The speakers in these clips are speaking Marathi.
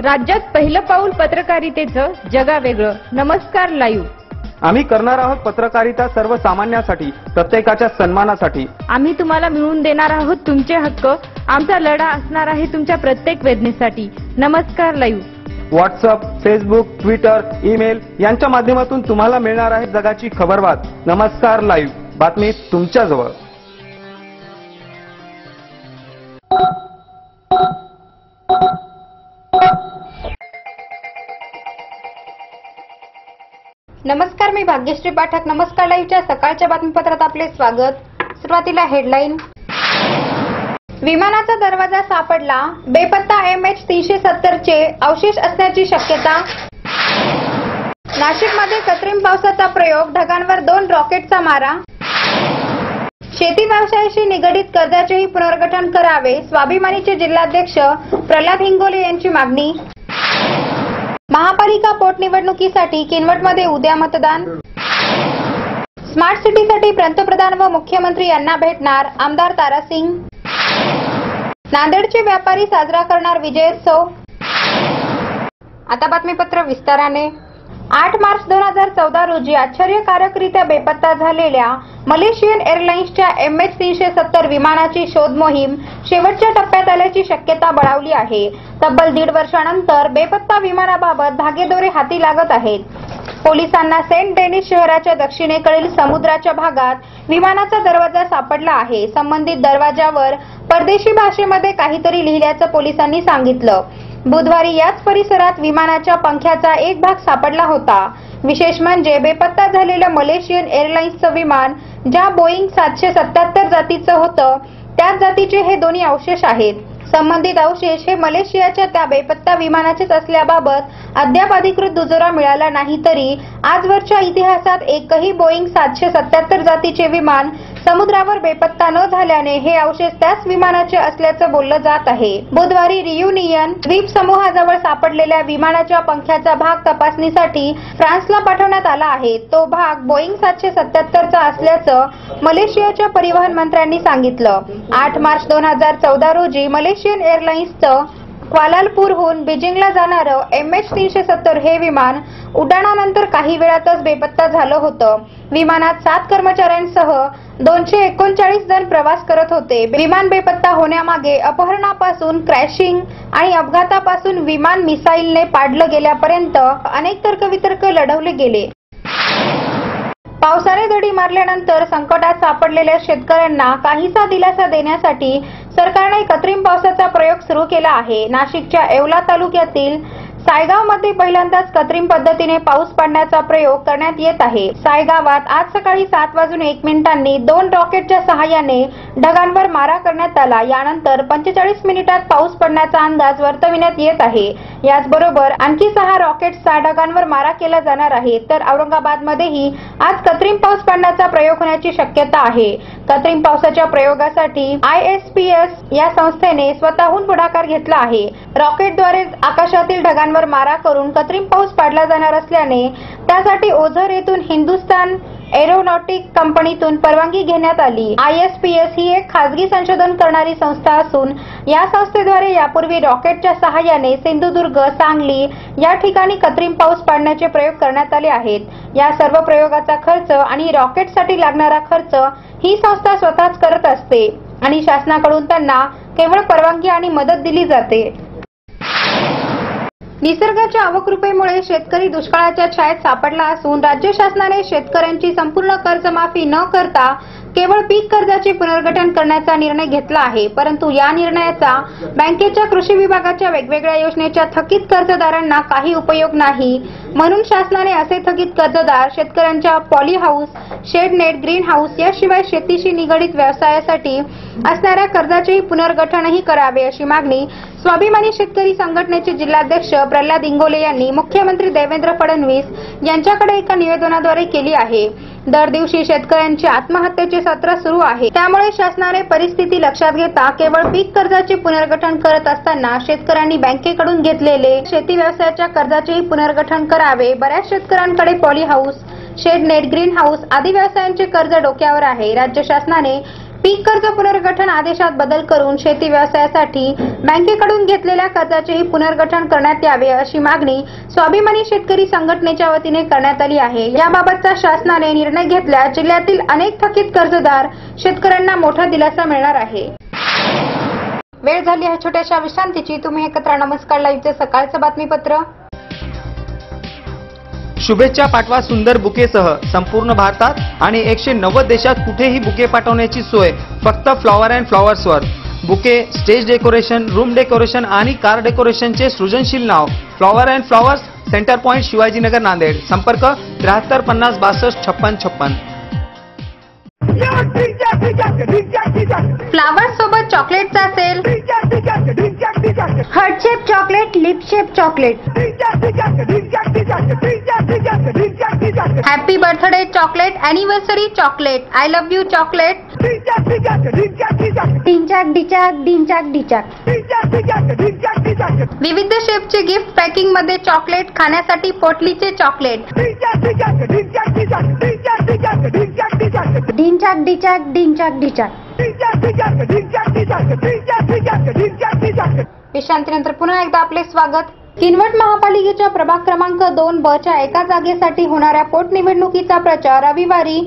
राज्यात पहिलं पाऊल पत्रकारितेचं जगावेगळं. नमस्कार लाईव्ह. आम्ही करणार आहोत पत्रकारिता सर्वसामान्यांसाठी, प्रत्येकाच्या सन्मानासाठी. आम्ही तुम्हाला मिळवून देणार आहोत तुमचे हक्क. आमचा लढा असणार आहे तुमच्या प्रत्येक वेदनेसाठी. नमस्कार live. WhatsApp, Facebook, Twitter, email यांच्या माध्यमातून तुम्हाला मिळणार आहे जगाची खबरबात. नमस्कार लाईव्ह, बातमी तुमच्या जवळ. नमस्कार, मी भाग्यश्री पाठक. नमस्कार लाईव्हच्या सकाळच्या बातमीपत्रात आपले स्वागत. सुरुवातीला हेडलाईन. विमानाचा दरवाजा सापडला, बेपत्ता MH370 चे अवशेष असण्याची शक्यता. नाशिकमध्ये कृत्रिम पावसाचा प्रयोग, ढगांवर 2 रॉकेटचा मारा. शेती व्यवसायाशी निगडीत कर्जाचेही पुनर्गठन करावे, स्वाभिमानीचे जिल्हाध्यक्ष प्रल्हाद हिंगोले यांची मागणी. महापालिका पोटनिवडणुकीसाठी किनवटमध्ये उद्या मतदान. स्मार्ट सिटीसाठी पंतप्रधान व मुख्यमंत्री यांना भेटणार आमदार तारासिंग. नांदेडचे व्यापारी साजरा करणार विजयोत्सव. आता बातमीपत्र विस्ताराने. 8 मार्च 2014 रोजी आश्चर्यकारकरित्या बेपत्ता झालेल्या मलेशियन एअरलाइन्सच्या MH370 विमानाची शोध मोहीम शेवटच्या टप्प्यात आल्याची शक्यता बळावली आहे. तब्बल 1.5 वर्षानंतर बेपत्ता विमानाबाबत धागेदोरे हाती लागत आहेत. पोलिसांना सेंट डेनिस शहराच्या दक्षिणेकडील समुद्राच्या भागात विमानाचा दरवाजा सापडला आहे. संबंधित दरवाजावर परदेशी भाषेमध्ये काहीतरी लिहिल्याचं पोलिसांनी सांगितलं. बुधवारी याच परिसरात विमानाच्या पंख्याचा एक भाग सापडला होता. विशेष म्हणजे बेपत्ता झालेलं मलेशियन एअरलाइन्सचं विमान ज्या बोईंग 777 जातीचं होतं त्याच जातीचे हे दोन्ही अवशेष आहेत. संबंधित अवशेष हे मलेशियाच्या त्या बेपत्ता विमानाचेच असल्याबाबत अद्याप अधिकृत दुजोरा मिळाला नाही. तरी आजवरच्या इतिहासात एकही बोईंग 777 जातीचे विमान समुद्रावर बेपत्ता न झाल्याने हे अवशेष त्याच विमानाचे असल्याचं बोललं जात आहे. बुधवारी रियुनियन द्वीप समूहाजवळ सापडलेल्या विमानाच्या पंख्याचा भाग तपासणीसाठी फ्रान्सला पाठवण्यात आला आहे. तो भाग बोईंग 777 चा असल्याचं मलेशियाच्या परिवहन मंत्र्यांनी सांगितलं. 8 मार्च 2014 रोजी मलेशियन एअरलाइन्सचं क्वालालपूरहून बीजिंगला जाणारं MH370 हे विमान उड्डाणानंतर काही वेळातच बेपत्ता झालं होतं. विमानात 7 कर्मचाऱ्यांसह 239 जण प्रवास करत होते. विमान बेपत्ता होण्यामागे अपहरणापासून क्रॅशिंग आणि अपघातापासून विमान मिसाईलने पाडलं गेल्यापर्यंत अनेक तर्कवितर्क लढवले गेले. पावसाने दडी मारल्यानंतर संकटात सापडलेल्या शेतकऱ्यांना काहीसा दिलासा देण्यासाठी सरकारने कृत्रिम पावसाचा प्रयोग सुरू केला आहे. नाशिकच्या येवला तालुक्यातील सायगावमध्ये पहिल्यांदाच कृत्रिम पद्धतीने पाऊस पाडण्याचा प्रयोग करण्यात येत आहे. सायगावात आज सकाळी 7:01 2 रॉकेटच्या सहाय्याने ढगांवर मारा करण्यात आला. यानंतर 45 मिनिटात पाऊस पडण्याचा अंदाज वर्तविण्यात येत आहे. याचबरोबर आणखी 6 रॉकेट्सचा ढगांवर मारा केला जाणार आहे. तर औरंगाबादमध्येही आज कृत्रिम पाऊस पाडण्याचा प्रयोग होण्याची शक्यता आहे. कृत्रिम पावसाच्या प्रयोगासाठी ISPS या संस्थेने स्वतःहून पुढाकार घेतला आहे. रॉकेटद्वारे आकाशातील ढगांवर मारा करून कृत्रिम पाऊस पाडला जाणार असल्याने त्यासाठी ओझर येथून हिंदुस्तान एरोनॉटिक कंपनीतून परवानगी घेण्यात आली. ISPS ही एक खासगी संशोधन करणारी संस्था असून या संस्थेद्वारे यापूर्वी रॉकेटच्या सहाय्याने सिंधुदुर्ग, सांगली या ठिकाणी कृत्रिम पाऊस पाडण्याचे प्रयोग करण्यात आले आहेत. या सर्व प्रयोगाचा खर्च आणि रॉकेटसाठी लागणारा खर्च ही संस्था स्वतःच करत असते आणि शासनाकडून त्यांना केवळ परवानगी आणि मदत दिली जाते. निसर्गाच्या अवकृपेमुळे शेतकरी दुष्काळाच्या छायेत सापडला असून राज्य शासनाने शेतकऱ्यांची संपूर्ण कर्जमाफी न करता केवळ पीक कर्जाचे पुनर्गठन करण्याचा निर्णय घेतला आहे. परंतु या निर्णयाचा बँकेच्या कृषी विभागाच्या वेगवेगळ्या योजनेच्या थकीत कर्जदारांना काही उपयोग नाही. म्हणून शासनाने असे थकीत कर्जदार शेतकऱ्यांच्या poly house, shade net, green house याशिवाय शेतीशी निगडीत व्यवसायासाठी असणाऱ्या कर्जाचेही पुनर्गठनही करावे अशी मागणी स्वाभिमानी शेतकरी संघटनेचे जिल्हाध्यक्ष प्रल्हाद हिंगोले यांनी मुख्यमंत्री देवेंद्र फडणवीस यांच्याकडे एका निवेदनाद्वारे केली आहे. दर दिवशी शेतकऱ्यांचे आत्महत्येचे सत्र सुरू आहे. त्यामुळे शासनाने परिस्थिती लक्षात घेता केवळ पीक कर्जाचे पुनर्गठन करत असताना शेतकऱ्यांनी बँकेकडून घेतलेले शेती व्यवसायाच्या कर्जाचेही पुनर्गठन करावे. बऱ्याच शेतकऱ्यांकडे poly house, shade net, green house आदी व्यवसायांचे कर्ज डोक्यावर आहे. राज्य शासनाने पीक कर्ज पुनर्गठन आदेशात बदल करून शेती व्यवसायासाठी बँकेकडून घेतलेल्या कर्जाचेही पुनर्गठन करण्यात यावे अशी मागणी स्वाभिमानी शेतकरी संघटनेच्या वतीने करण्यात आली आहे। याबाबतचा शासनाने निर्णय घेतल्यास जिल्ह्यातील अनेक थकीत कर्जदार शेतकऱ्यांना मोठा दिलासा मिळणार आहे। वेळ झाली आहे छोट्याशा विश्रांतीची। तुम्ही एकत्र नमस्कार लाईव्हचे सकाळचं बातमीपत्र। शुभेच्छा पाठवा सुंदर बुकेसह संपूर्ण भारतात आणि 190 देशात कुठेही बुके पाठवण्याची सोय फक्त फ्लॉवर अँड फ्लॉवर्सवर। Bouquet, stage decoration, room decoration आणि कार डेकोरेशनचे सृजनशील नाव flower and flowers, centre point, Shivajinagar, Nanded. संपर्क 73 50 62 56 56। फ्लावर सोबत चॉकलेटचा sale, heart shape chocolate, lip shape chocolate, happy birthday chocolate, anniversary chocolate, I love you chocolate, डिंचाक डिचाक डिंचाक डिचाक, विविध शेपचे गिफ्ट पॅकिंग मध्ये चॉकलेट, खाण्यासाठी पोटलीचे चॉकलेट, डिंचाक डिचाक डिंचाक डिचाक। विश्रांतीनंतर पुन्हा एकदा आपले स्वागत। किनवट महापालिकेच्या प्रभाग क्रमांक 2 च्या एका जागेसाठी होणाऱ्या पोटनिवडणुकीचा प्रचार रविवारी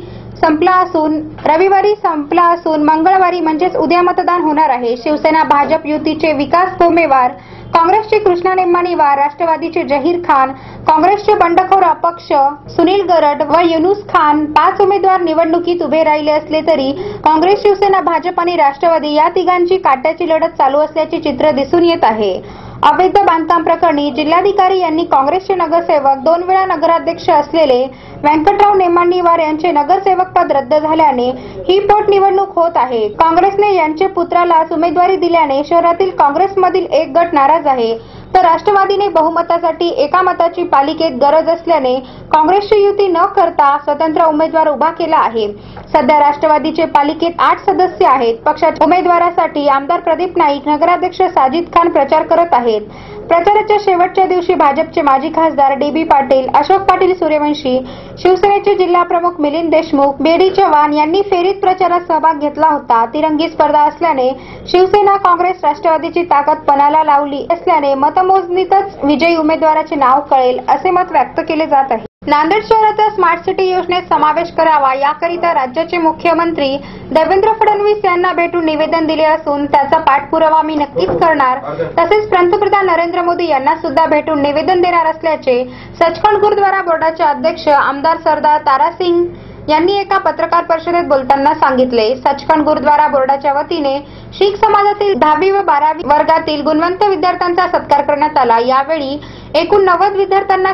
संपला असून मंगळवारी म्हणजेच उद्या मतदान होणार आहे। शिवसेना भाजप युतीचे विकास भोमेवार, काँग्रेसचे कृष्णा निंबाणीवार, राष्ट्रवादीचे जहीर खान, काँग्रेसचे बंडखोर अपक्ष सुनील गरड व युनुस खान 5 उमेदवार निवडणुकीत उभे राहिले असले तरी काँग्रेस, शिवसेना, भाजप आणि राष्ट्रवादी या तिघांची काट्याची लढत चालू असल्याचे चित्र दिसून येत आहे। अवैध बांधकाम प्रकरणी जिल्हाधिकारी यांनी काँग्रेसचे नगरसेवक 2 वेळा नगराध्यक्ष असलेले व्यंकटराव निंबाणीवार यांचे नगरसेवक पद रद्द झाल्याने ही पोटनिवडणूक होत आहे। काँग्रेसने यांचे पुत्रालाच उमेदवारी दिल्याने शहरातील काँग्रेसमधील एक गट नाराज आहे, तर राष्ट्रवादीने बहुमतासाठी एका मताची पालिकेत गरज असल्याने काँग्रेसची युती न करता स्वतंत्र उमेदवार उभा केला आहे। सध्या राष्ट्रवादीचे पालिकेत 8 सदस्य आहेत। पक्षाच्या उमेदवारासाठी आमदार प्रदीप नाईक, नगराध्यक्ष साजिद खान प्रचार करत आहेत। प्रचाराच्या शेवटच्या दिवशी भाजपचे माजी खासदार डी.बी. पाटील, अशोक पाटील सूर्यवंशी, शिवसेनेचे जिल्हा प्रमुख मिलिंद देशमुख, बी.डी. चव्हाण यांनी फेरीत प्रचारात सहभाग घेतला होता। तिरंगी स्पर्धा असल्याने शिवसेना, काँग्रेस, राष्ट्रवादीची ताकद पणाला लावली असल्याने मतमोजणीतच विजयी उमेदवाराचे नाव कळेल असे मत व्यक्त केले जात आहे। नांदेड शहराचा स्मार्ट सिटी योजनेत समावेश करावा याकरिता राज्याचे मुख्यमंत्री देवेंद्र फडणवीस यांना भेटून निवेदन दिले असून त्याचा पाठपुरावा मी नक्कीच करणार, तसेच पंतप्रधान नरेंद्र मोदी यांना सुद्धा भेटून निवेदन देणार असल्याचे सचखंड गुरुद्वारा बोर्डाचे अध्यक्ष आमदार सरदार तारासिंग यांनी एका पत्रकार परिषदेत बोलताना सांगितले। सचखंड गुरुद्वारा बोर्डाच्या वतीने शीख समाजातील 10वी व 12वी वर्गातील गुणवंत विद्यार्थ्यांचा सत्कार करण्यात आला। यावेळी एकूण 90 विद्यार्थ्यांचा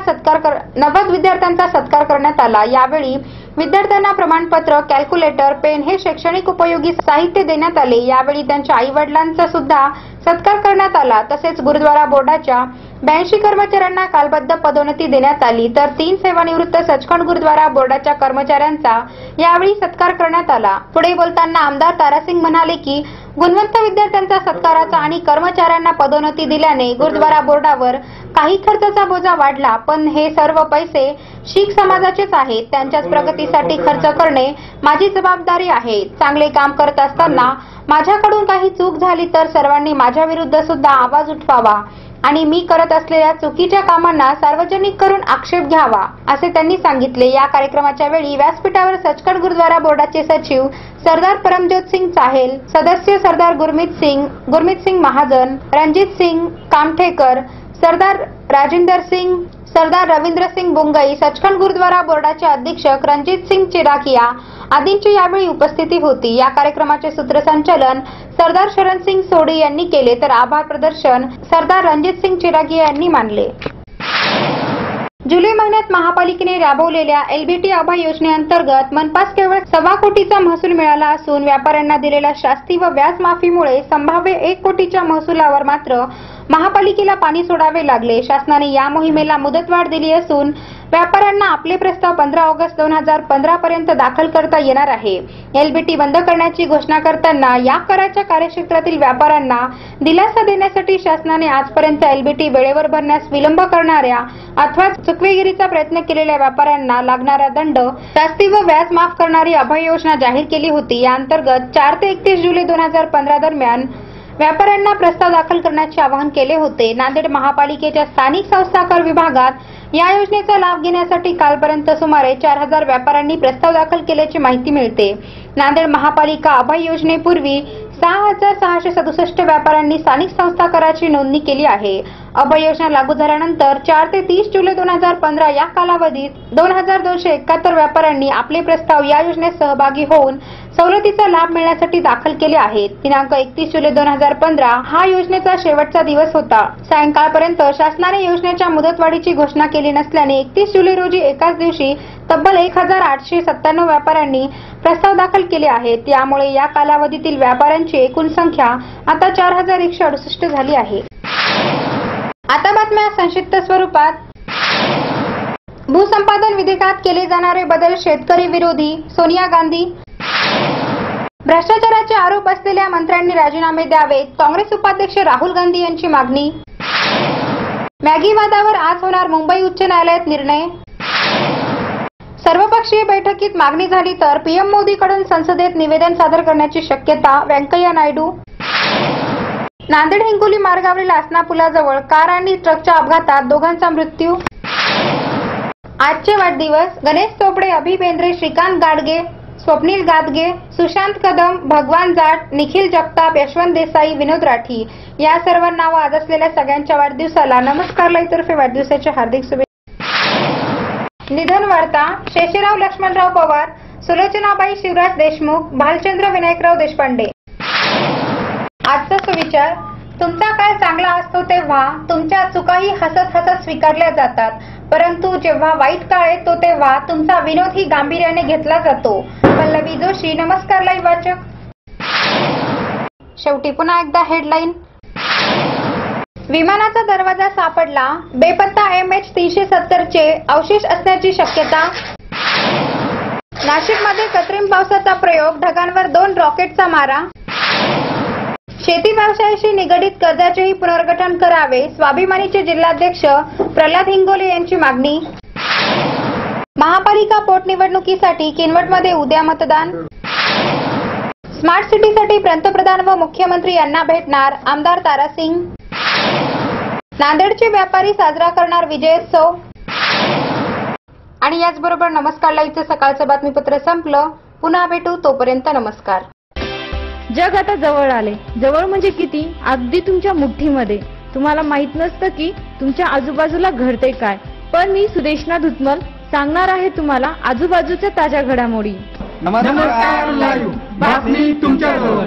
सत्कार करण्यात आला। यावेळी विद्यार्थ्यांना प्रमाणपत्र, कॅल्क्युलेटर, पेन हे शैक्षणिक उपयोगी साहित्य देण्यात आले। यावेळी त्यांच्या आई वडिलांचा सुद्धा सत्कार करण्यात आला। तसेच गुरुद्वारा बोर्डाच्या 82 कर्मचाऱ्यांना कालबद्ध पदोन्नती देण्यात आली, तर 3 सेवानिवृत्त सचखंड गुरुद्वारा बोर्डाच्या कर्मचाऱ्यांचा यावेळी सत्कार करण्यात आला। पुढे बोलताना आमदार तारासिंग म्हणाले की गुणवंत विद्यार्थ्यांचा सत्काराचा आणि कर्मचाऱ्यांना पदोन्नती दिल्याने गुरुद्वारा बोर्डावर काही खर्चाचा बोजा वाढला, पण हे सर्व पैसे शीख समाजाचेच आहेत। त्यांच्याच प्रगतीसाठी खर्च करणे माझी जबाबदारी आहे। चांगले काम करत असताना माझ्याकडून काही चूक झाली तर सर्वांनी माझ्या विरुद्ध सुद्धा आवाज उठवावा आणि मी करत असलेल्या चुकीच्या कामांना सार्वजनिक करून आक्षेप घ्यावा असे त्यांनी सांगितले। या कार्यक्रमाच्या वेळी व्यासपीठावर सचखंड गुरुद्वारा बोर्डाचे सचिव सरदार परमज्योत सिंग चाहेल, सदस्य सरदार गुरमीत सिंग महाजन, रणजित सिंग कामठेकर, सरदार राजिंदर सिंग, सरदार रविंद्र सिंग बुंगई, सचखंड गुरुद्वारा बोर्डाचे अधीक्षक रणजित सिंग चिराकिया आदींची यावेळी उपस्थिती होती। या कार्यक्रमाचे सूत्रसंचालन सरदार शरण सिंग सोडी यांनी केले, तर आभार प्रदर्शन सरदार रणजित सिंग चिराकिया यांनी मानले। जुलै महिन्यात महापालिकेने राबवलेल्या एलबीटी अभय योजनेअंतर्गत मनपास केवळ 1.25 कोटीचा महसूल मिळाला असून व्यापाऱ्यांना दिलेल्या शास्ती व व्याज माफीमुळे संभाव्य 1 कोटीच्या महसुलावर मात्र महापालिकेला पाणी सोडावे लागले. शासनाने या मोहिमेला मुदतवाढ दिली असून व्यापाऱ्यांना आपले प्रस्ताव 15 ऑगस्ट 2015 पर्यंत दाखल करता येणार आहे. एलबीटी बंद करण्याची घोषणा करताना या कराच्या कार्यक्षेत्रातील व्यापाऱ्यांना दिलासा देण्यासाठी शासनाने आजपर्यंत एलबीटी वेळेवर भरण्यास विलंब करणाऱ्या अथवा चुकवेगिरीचा प्रयत्न केलेल्या व्यापाऱ्यांना लागणारा दंड, शास्ती व व्याज माफ करणारी अभय योजना जाहीर केली होती. या अंतर्गत 4 ते 31 जुलै 2015 दरम्यान व्यापाऱ्यांना प्रस्ताव दाखल करण्याचे आवाहन केले होते. नांदेड महापालिकेच्या स्थानिक संस्था कर विभागात या योजनेचा लाभ घेण्यासाठी कालपर्यंत सुमारे 4000 व्यापाऱ्यांनी प्रस्ताव दाखल केल्याची माहिती मिळते. नांदेड महापालिका अभय योजनेपूर्वी 6667 व्यापाऱ्यांनी स्थानिक संस्था कराची नोंदणी केली आहे. अभय योजना लागू झाल्यानंतर 4 ते 30 जुलै 2015 या कालावधीत 2271 व्यापाऱ्यांनी आपले प्रस्ताव या योजनेत सहभागी होऊन सवलतीचा लाभ मिळण्यासाठी दाखल केले आहेत. दिनांक 31 जुलै 2015 हा योजनेचा शेवटचा दिवस होता. सायंकाळपर्यंत शासनाने योजनेच्या मुदतवाढीची घोषणा केली नसल्याने 31 जुलै रोजी एकाच दिवशी तब्बल 1897 व्यापाऱ्यांनी प्रस्ताव दाखल केले आहेत. त्यामुळे या कालावधीतील व्यापाऱ्यांची एकूण संख्या आता 4168 झाली आहे. आता बातम्या संक्षिप्त स्वरूपात. भूसंपादन विधेयकात केले जाणारे बदल शेतकरी विरोधी, सोनिया गांधी. भ्रष्टाचाराचे आरोप असलेल्या मंत्र्यांनी राजीनामे द्यावेत, काँग्रेस उपाध्यक्ष राहुल गांधी यांची मागणी. मॅगी वादावर आज होणार मुंबई उच्च न्यायालयात निर्णय. सर्वपक्षीय बैठकीत मागणी झाली तर पीएम मोदीकडून संसदेत निवेदन सादर करण्याची शक्यता, व्यंकय्या नायडू. नांदेड हिंगोली मार्गावरील आसना पुलाजवळ कार आणि ट्रकच्या अपघातात दोघांचा मृत्यू. आजचे वाढदिवस. गणेश चोपडे, अभि बेंद्रे, श्रीकांत गाडगे, स्वप्नील गादगे, सुशांत कदम, भगवान जाट, निखिल जगताप, यशवंत देसाई, विनोद राठी या सर्वांना व आज असलेल्या सगळ्यांच्या वाढदिवसाला नमस्कार लाईव्हतर्फे वाढदिवसाच्या हार्दिक शुभेच्छा. निधन वार्ता. शेषराव लक्ष्मणराव पवार, सुलोचनाबाई शिवराज देशमुख, भालचंद्र विनायकराव देशपांडे. आजचा सुविचार. तुमचा काळ चांगला असतो तेव्हा तुमच्या चुकाही हसत हसत स्वीकारल्या जातात, परंतु जेव्हा वाईट काळ येतो तेव्हा तुमचा विनोदही गांभीर्याने घेतला जातो. पल्लवी जोशी, नमस्कार लाईव्ह वाचक. शेवटी पुन्हा एकदा हेडलाईन. विमानाचा दरवाजा सापडला, बेपत्ता MH370 चे अवशेष असण्याची शक्यता. नाशिकमध्ये कृत्रिम पावसाचा प्रयोग, ढगांवर 2 रॉकेटचा मारा. शेती व्यवसायाशी निगडीत कर्जाचेही पुनर्गठन करावे, स्वाभिमानीचे जिल्हाध्यक्ष प्रल्हाद हिंगोले यांची मागणी. महापालिका पोटनिवडणुकीसाठी किनवटमध्ये उद्या मतदान. स्मार्ट सिटीसाठी पंतप्रधान व मुख्यमंत्री यांना भेटणार आमदार तारासिंग. नांदेडचे व्यापारी साजरा करणार विजयोत्सव. आणि याचबरोबर नमस्कार लाईव्हचं सकाळचं बातमीपत्र संपलं. पुन्हा भेटू, तोपर्यंत नमस्कार. जग आता जवळ आले. जवळ म्हणजे किती? अगदी तुमच्या मुठ्ठीमध्ये. तुम्हाला माहित नसतं की तुमच्या आजूबाजूला घडते काय, पण मी सुदेशना धुतमल सांगणार आहे तुम्हाला आजूबाजूच्या ताज्या घडामोडी. नमस्कार लाईव्ह बातमी तुमच्याजवळ.